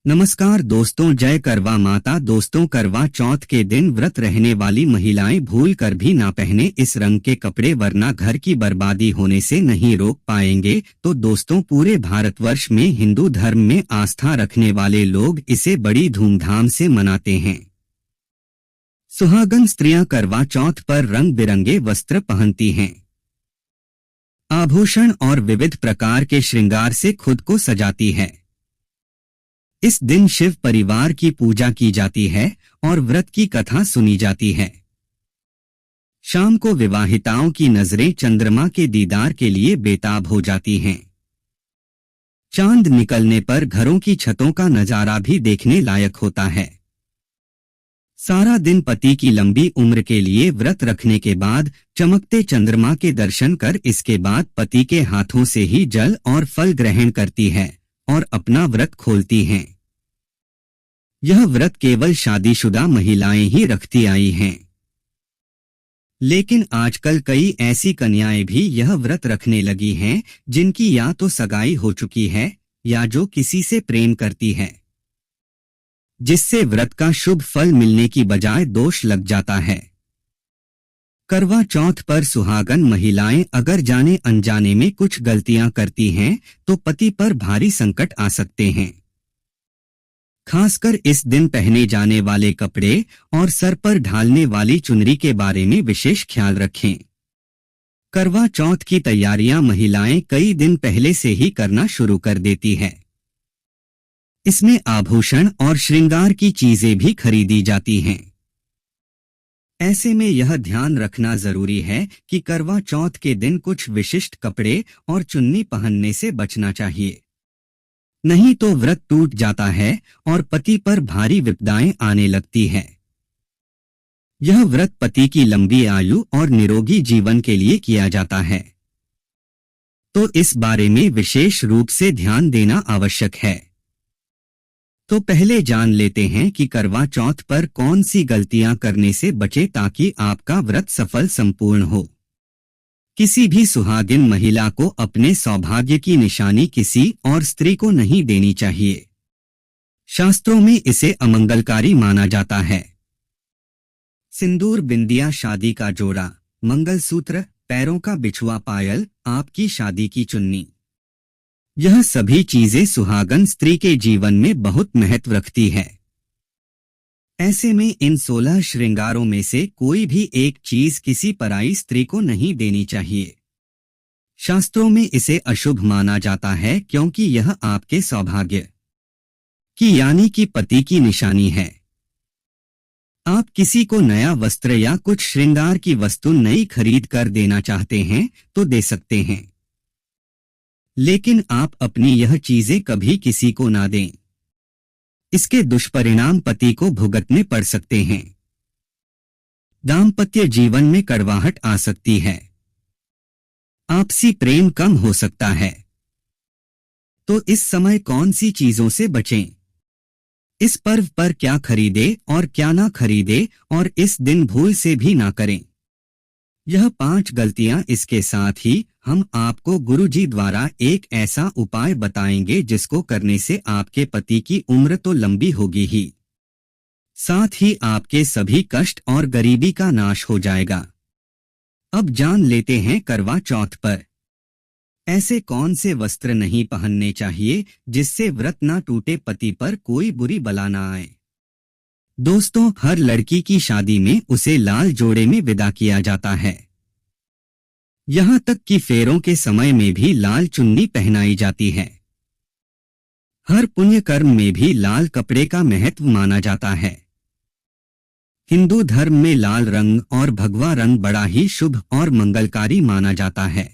नमस्कार दोस्तों, जय करवा माता। दोस्तों, करवा चौथ के दिन व्रत रहने वाली महिलाएं भूल कर भी ना पहने इस रंग के कपड़े, वरना घर की बर्बादी होने से नहीं रोक पाएंगे। तो दोस्तों, पूरे भारतवर्ष में हिंदू धर्म में आस्था रखने वाले लोग इसे बड़ी धूमधाम से मनाते हैं। सुहागन स्त्रियां करवा चौथ पर रंग बिरंगे वस्त्र पहनती हैं, आभूषण और विविध प्रकार के श्रृंगार से खुद को सजाती है। इस दिन शिव परिवार की पूजा की जाती है और व्रत की कथा सुनी जाती है। शाम को विवाहिताओं की नजरें चंद्रमा के दीदार के लिए बेताब हो जाती हैं। चांद निकलने पर घरों की छतों का नजारा भी देखने लायक होता है। सारा दिन पति की लंबी उम्र के लिए व्रत रखने के बाद चमकते चंद्रमा के दर्शन कर इसके बाद पति के हाथों से ही जल और फल ग्रहण करती है और अपना व्रत खोलती हैं। यह व्रत केवल शादीशुदा महिलाएं ही रखती आई हैं, लेकिन आजकल कई ऐसी कन्याएं भी यह व्रत रखने लगी हैं जिनकी या तो सगाई हो चुकी है या जो किसी से प्रेम करती है, जिससे व्रत का शुभ फल मिलने की बजाय दोष लग जाता है। करवा चौथ पर सुहागन महिलाएं अगर जाने अनजाने में कुछ गलतियां करती हैं तो पति पर भारी संकट आ सकते हैं। खासकर इस दिन पहने जाने वाले कपड़े और सर पर ढालने वाली चुनरी के बारे में विशेष ख्याल रखें। करवा चौथ की तैयारियां महिलाएं कई दिन पहले से ही करना शुरू कर देती है। इसमें आभूषण और श्रृंगार की चीजें भी खरीदी जाती हैं। ऐसे में यह ध्यान रखना जरूरी है कि करवा चौथ के दिन कुछ विशिष्ट कपड़े और चुन्नी पहनने से बचना चाहिए, नहीं तो व्रत टूट जाता है और पति पर भारी विपदाएं आने लगती है। यह व्रत पति की लंबी आयु और निरोगी जीवन के लिए किया जाता है, तो इस बारे में विशेष रूप से ध्यान देना आवश्यक है। तो पहले जान लेते हैं कि करवा चौथ पर कौन सी गलतियां करने से बचे ताकि आपका व्रत सफल संपूर्ण हो। किसी भी सुहागिन महिला को अपने सौभाग्य की निशानी किसी और स्त्री को नहीं देनी चाहिए। शास्त्रों में इसे अमंगलकारी माना जाता है। सिंदूर, बिंदिया, शादी का जोड़ा, मंगलसूत्र, पैरों का बिछुआ पायल, आपकी शादी की चुन्नी, यह सभी चीजें सुहागन स्त्री के जीवन में बहुत महत्व रखती है। ऐसे में इन 16 श्रृंगारों में से कोई भी एक चीज किसी पराई स्त्री को नहीं देनी चाहिए। शास्त्रों में इसे अशुभ माना जाता है क्योंकि यह आपके सौभाग्य की यानी कि पति की निशानी है। आप किसी को नया वस्त्र या कुछ श्रृंगार की वस्तु नई खरीद कर देना चाहते हैं तो दे सकते हैं, लेकिन आप अपनी यह चीजें कभी किसी को ना दें। इसके दुष्परिणाम पति को भुगतने पड़ सकते हैं। दाम्पत्य जीवन में कड़वाहट आ सकती है, आपसी प्रेम कम हो सकता है। तो इस समय कौन सी चीजों से बचें? इस पर्व पर क्या खरीदे और क्या ना खरीदे, और इस दिन भूल से भी ना करें। यह 5 गलतियां। इसके साथ ही हम आपको गुरुजी द्वारा एक ऐसा उपाय बताएंगे जिसको करने से आपके पति की उम्र तो लंबी होगी ही, साथ ही आपके सभी कष्ट और गरीबी का नाश हो जाएगा। अब जान लेते हैं करवा चौथ पर ऐसे कौन से वस्त्र नहीं पहनने चाहिए जिससे व्रत ना टूटे, पति पर कोई बुरी बला ना आए। दोस्तों, हर लड़की की शादी में उसे लाल जोड़े में विदा किया जाता है। यहाँ तक कि फेरों के समय में भी लाल चुन्नी पहनाई जाती है। हर पुण्य कर्म में भी लाल कपड़े का महत्व माना जाता है। हिंदू धर्म में लाल रंग और भगवा रंग बड़ा ही शुभ और मंगलकारी माना जाता है,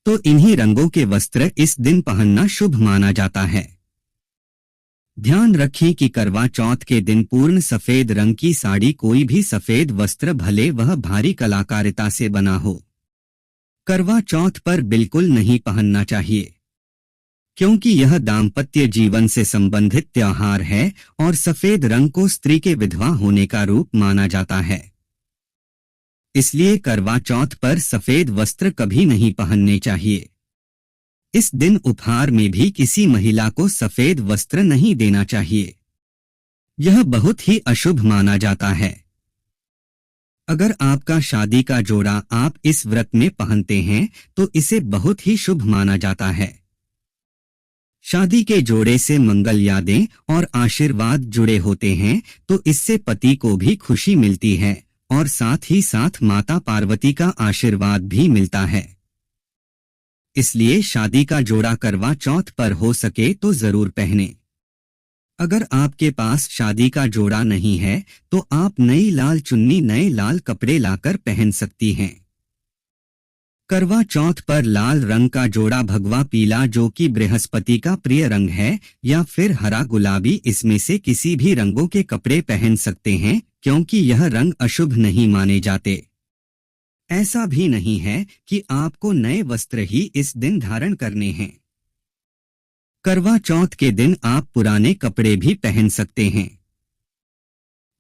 तो इन्हीं रंगों के वस्त्र इस दिन पहनना शुभ माना जाता है। ध्यान रखें कि करवा चौथ के दिन पूर्ण सफेद रंग की साड़ी, कोई भी सफेद वस्त्र भले वह भारी कलाकारिता से बना हो, करवा चौथ पर बिल्कुल नहीं पहनना चाहिए, क्योंकि यह दाम्पत्य जीवन से संबंधित त्योहार है और सफेद रंग को स्त्री के विधवा होने का रूप माना जाता है। इसलिए करवा चौथ पर सफेद वस्त्र कभी नहीं पहनने चाहिए। इस दिन उपहार में भी किसी महिला को सफेद वस्त्र नहीं देना चाहिए। यह बहुत ही अशुभ माना जाता है। अगर आपका शादी का जोड़ा आप इस व्रत में पहनते हैं तो इसे बहुत ही शुभ माना जाता है। शादी के जोड़े से मंगल यादें और आशीर्वाद जुड़े होते हैं तो इससे पति को भी खुशी मिलती है और साथ ही साथ माता पार्वती का आशीर्वाद भी मिलता है। इसलिए शादी का जोड़ा करवा चौथ पर हो सके तो जरूर पहने। अगर आपके पास शादी का जोड़ा नहीं है तो आप नई लाल चुन्नी नए लाल कपड़े लाकर पहन सकती हैं। करवा चौथ पर लाल रंग का जोड़ा भगवा पीला जो कि बृहस्पति का प्रिय रंग है या फिर हरा गुलाबी इसमें से किसी भी रंगों के कपड़े पहन सकते हैं क्योंकि यह रंग अशुभ नहीं माने जाते। ऐसा भी नहीं है कि आपको नए वस्त्र ही इस दिन धारण करने हैं। करवा चौथ के दिन आप पुराने कपड़े भी पहन सकते हैं।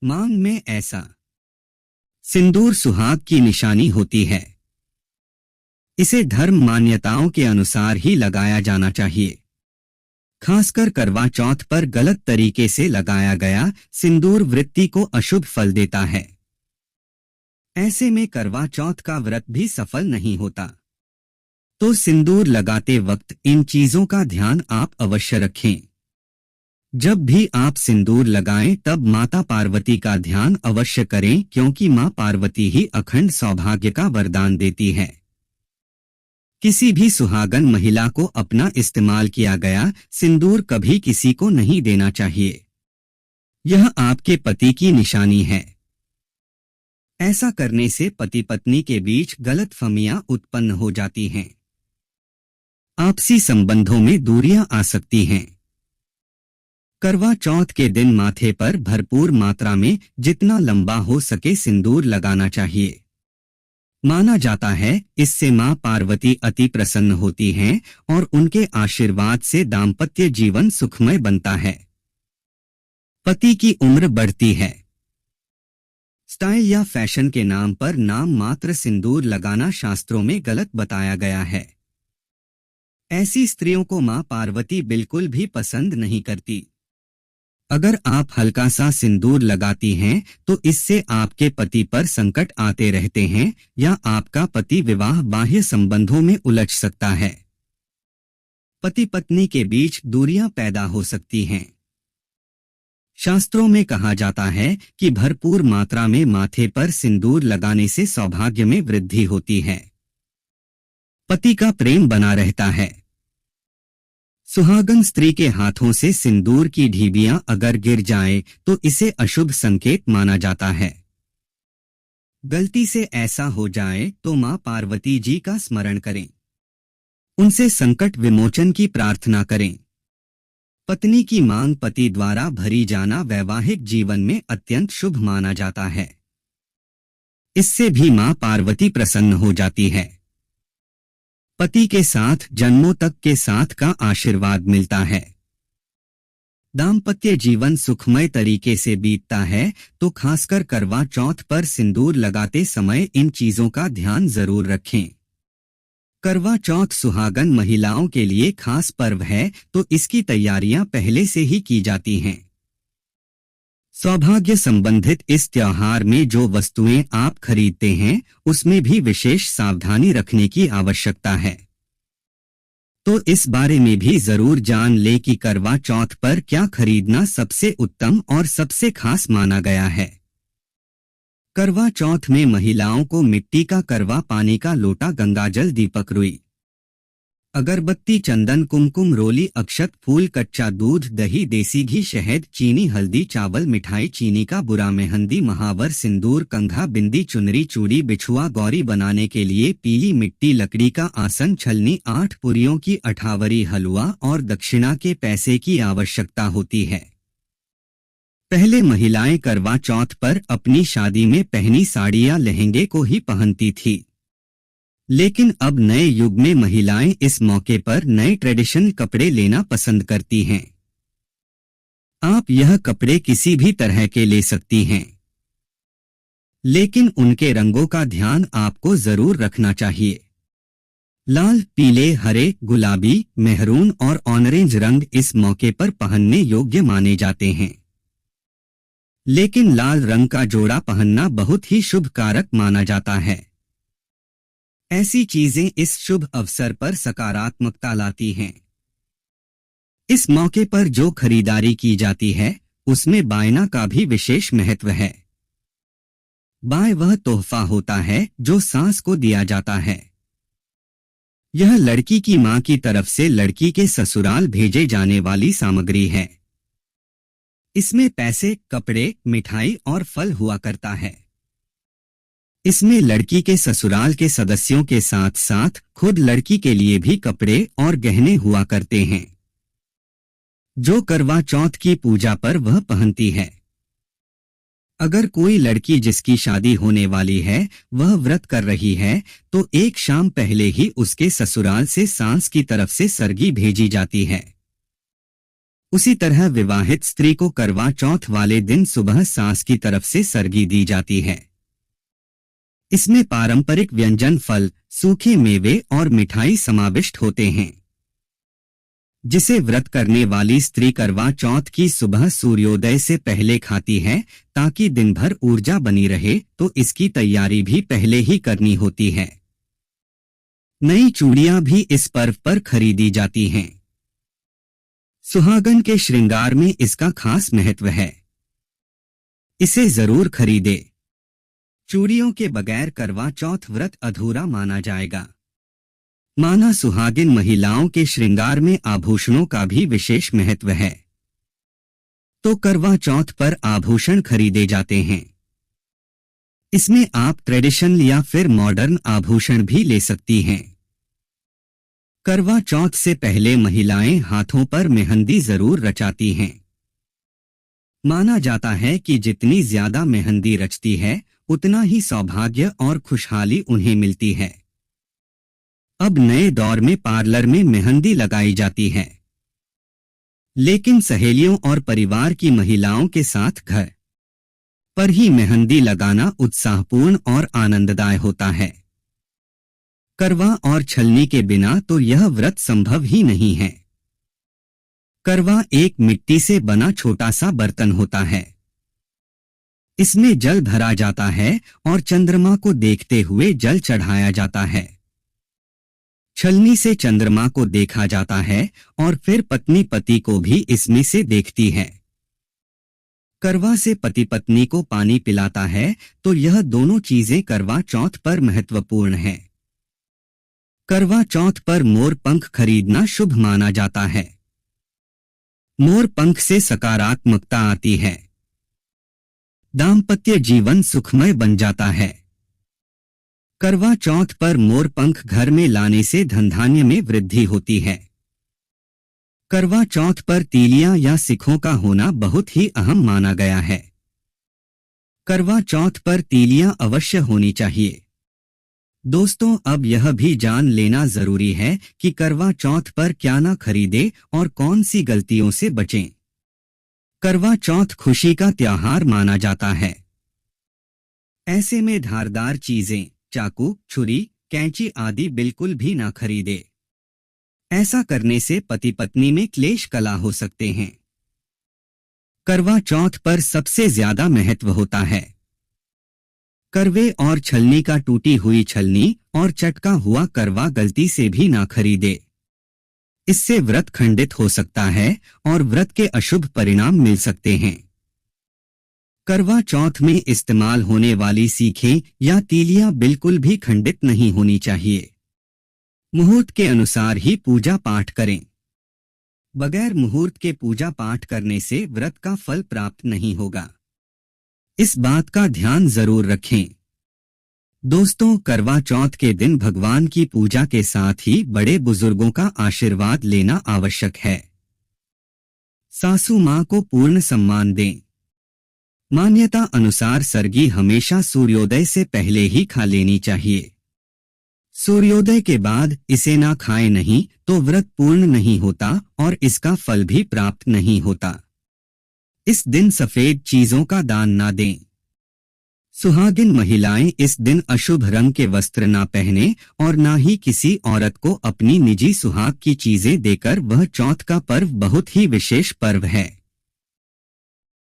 मांग में ऐसा सिंदूर सुहाग की निशानी होती है। इसे धर्म मान्यताओं के अनुसार ही लगाया जाना चाहिए। खासकर करवा चौथ पर गलत तरीके से लगाया गया सिंदूर वृत्ति को अशुभ फल देता है। ऐसे में करवा चौथ का व्रत भी सफल नहीं होता। तो सिंदूर लगाते वक्त इन चीजों का ध्यान आप अवश्य रखें। जब भी आप सिंदूर लगाएं तब माता पार्वती का ध्यान अवश्य करें क्योंकि मां पार्वती ही अखंड सौभाग्य का वरदान देती है। किसी भी सुहागन महिला को अपना इस्तेमाल किया गया सिंदूर कभी किसी को नहीं देना चाहिए। यह आपके पति की निशानी है। ऐसा करने से पति पत्नी के बीच गलतफहमियां उत्पन्न हो जाती हैं। आपसी संबंधों में दूरियां आ सकती हैं। करवा चौथ के दिन माथे पर भरपूर मात्रा में जितना लंबा हो सके सिंदूर लगाना चाहिए। माना जाता है इससे मां पार्वती अति प्रसन्न होती हैं और उनके आशीर्वाद से दाम्पत्य जीवन सुखमय बनता है। पति की उम्र बढ़ती है। स्टाइल या फैशन के नाम पर नाम मात्र सिंदूर लगाना शास्त्रों में गलत बताया गया है। ऐसी स्त्रियों को मां पार्वती बिल्कुल भी पसंद नहीं करती। अगर आप हल्का सा सिंदूर लगाती हैं तो इससे आपके पति पर संकट आते रहते हैं या आपका पति विवाह बाह्य संबंधों में उलझ सकता है। पति पत्नी के बीच दूरियां पैदा हो सकती हैं। शास्त्रों में कहा जाता है कि भरपूर मात्रा में माथे पर सिंदूर लगाने से सौभाग्य में वृद्धि होती है। पति का प्रेम बना रहता है। सुहागन स्त्री के हाथों से सिंदूर की ढीबियां अगर गिर जाए तो इसे अशुभ संकेत माना जाता है। गलती से ऐसा हो जाए तो मां पार्वती जी का स्मरण करें। उनसे संकट विमोचन की प्रार्थना करें। पत्नी की मांग पति द्वारा भरी जाना वैवाहिक जीवन में अत्यंत शुभ माना जाता है। इससे भी मां पार्वती प्रसन्न हो जाती है। पति के साथ जन्मों तक के साथ का आशीर्वाद मिलता है। दाम्पत्य जीवन सुखमय तरीके से बीतता है तो खासकर करवा चौथ पर सिंदूर लगाते समय इन चीजों का ध्यान जरूर रखें। करवा चौथ सुहागन महिलाओं के लिए खास पर्व है तो इसकी तैयारियां पहले से ही की जाती हैं। सौभाग्य संबंधित इस त्योहार में जो वस्तुएं आप खरीदते हैं उसमें भी विशेष सावधानी रखने की आवश्यकता है। तो इस बारे में भी जरूर जान ले कि करवा चौथ पर क्या खरीदना सबसे उत्तम और सबसे खास माना गया है। करवा चौथ में महिलाओं को मिट्टी का करवा पानी का लोटा गंगाजल दीपक रुई अगरबत्ती चंदन कुमकुम रोली अक्षत फूल कच्चा दूध दही देसी घी शहद चीनी हल्दी चावल मिठाई चीनी का बुरा मेहंदी महावर सिंदूर कंघा बिंदी चुनरी चूड़ी बिछुआ गौरी बनाने के लिए पीली मिट्टी लकड़ी का आसन छलनी 8 पुरियों की अठावरी हलवा और दक्षिणा के पैसे की आवश्यकता होती है। पहले महिलाएं करवा चौथ पर अपनी शादी में पहनी साड़ी या लहंगे को ही पहनती थी, लेकिन अब नए युग में महिलाएं इस मौके पर नए ट्रेडिशनल कपड़े लेना पसंद करती हैं। आप यह कपड़े किसी भी तरह के ले सकती हैं, लेकिन उनके रंगों का ध्यान आपको जरूर रखना चाहिए। लाल, पीले, हरे, गुलाबी, मेहरून और ऑरेंज रंग इस मौके पर पहनने योग्य माने जाते हैं। लेकिन लाल रंग का जोड़ा पहनना बहुत ही शुभ कारक माना जाता है। ऐसी चीजें इस शुभ अवसर पर सकारात्मकता लाती हैं। इस मौके पर जो खरीदारी की जाती है उसमें बायना का भी विशेष महत्व है। बाय वह तोहफा होता है जो सास को दिया जाता है। यह लड़की की मां की तरफ से लड़की के ससुराल भेजे जाने वाली सामग्री है। इसमें पैसे, कपड़े, मिठाई और फल हुआ करता है। इसमें लड़की के ससुराल के सदस्यों के साथ साथ खुद लड़की के लिए भी कपड़े और गहने हुआ करते हैं, जो करवा चौथ की पूजा पर वह पहनती है। अगर कोई लड़की जिसकी शादी होने वाली है वह व्रत कर रही है तो एक शाम पहले ही उसके ससुराल से सास की तरफ से सरगी भेजी जाती है। उसी तरह विवाहित स्त्री को करवा चौथ वाले दिन सुबह सास की तरफ से सरगी दी जाती है। इसमें पारंपरिक व्यंजन, फल, सूखे मेवे और मिठाई समाविष्ट होते हैं, जिसे व्रत करने वाली स्त्री करवा चौथ की सुबह सूर्योदय से पहले खाती है ताकि दिन भर ऊर्जा बनी रहे, तो इसकी तैयारी भी पहले ही करनी होती है। नई चूड़ियां भी इस पर्व पर खरीदी जाती हैं। सुहागन के श्रृंगार में इसका खास महत्व है। इसे जरूर खरीदे। चूड़ियों के बगैर करवा चौथ व्रत अधूरा माना जाएगा। माना सुहागिन महिलाओं के श्रृंगार में आभूषणों का भी विशेष महत्व है, तो करवा चौथ पर आभूषण खरीदे जाते हैं। इसमें आप ट्रेडिशनल या फिर मॉडर्न आभूषण भी ले सकती हैं। करवा चौथ से पहले महिलाएं हाथों पर मेहंदी जरूर रचाती हैं। माना जाता है कि जितनी ज्यादा मेहंदी रचती है उतना ही सौभाग्य और खुशहाली उन्हें मिलती है। अब नए दौर में पार्लर में मेहंदी लगाई जाती है, लेकिन सहेलियों और परिवार की महिलाओं के साथ घर पर ही मेहंदी लगाना उत्साहपूर्ण और आनंददायक होता है। करवा और छलनी के बिना तो यह व्रत संभव ही नहीं है। करवा एक मिट्टी से बना छोटा सा बर्तन होता है। इसमें जल भरा जाता है और चंद्रमा को देखते हुए जल चढ़ाया जाता है। छलनी से चंद्रमा को देखा जाता है और फिर पत्नी पति को भी इसमें से देखती है। करवा से पति पत्नी को पानी पिलाता है, तो यह दोनों चीजें करवा चौथ पर महत्वपूर्ण हैं। करवा चौथ पर मोर पंख खरीदना शुभ माना जाता है। मोर पंख से सकारात्मकता आती है। दाम्पत्य जीवन सुखमय बन जाता है। करवा चौथ पर मोर पंख घर में लाने से धनधान्य में वृद्धि होती है। करवा चौथ पर तीलियां या सिखों का होना बहुत ही अहम माना गया है। करवा चौथ पर तीलियां अवश्य होनी चाहिए। दोस्तों, अब यह भी जान लेना जरूरी है कि करवा चौथ पर क्या ना खरीदे और कौन सी गलतियों से बचें। करवा चौथ खुशी का त्योहार माना जाता है। ऐसे में धारदार चीजें, चाकू, छुरी, कैंची आदि बिल्कुल भी ना खरीदे। ऐसा करने से पति पत्नी में क्लेश कलह हो सकते हैं। करवा चौथ पर सबसे ज्यादा महत्व होता है। करवे और छलनी का टूटी हुई छलनी और चटका हुआ करवा गलती से भी ना खरीदे। इससे व्रत खंडित हो सकता है और व्रत के अशुभ परिणाम मिल सकते हैं। करवा चौथ में इस्तेमाल होने वाली सीखें या तीलियां बिल्कुल भी खंडित नहीं होनी चाहिए। मुहूर्त के अनुसार ही पूजा पाठ करें। बगैर मुहूर्त के पूजा पाठ करने से व्रत का फल प्राप्त नहीं होगा। इस बात का ध्यान जरूर रखें। दोस्तों, करवा चौथ के दिन भगवान की पूजा के साथ ही बड़े बुजुर्गों का आशीर्वाद लेना आवश्यक है। सासू मां को पूर्ण सम्मान दें। मान्यता अनुसार सरगी हमेशा सूर्योदय से पहले ही खा लेनी चाहिए। सूर्योदय के बाद इसे ना खाएं नहीं तो व्रत पूर्ण नहीं होता और इसका फल भी प्राप्त नहीं होता। इस दिन सफेद चीजों का दान ना दें। सुहागिन महिलाएं इस दिन अशुभ रंग के वस्त्र ना पहने और ना ही किसी औरत को अपनी निजी सुहाग की चीजें देकर। वह चौथ का पर्व बहुत ही विशेष पर्व है।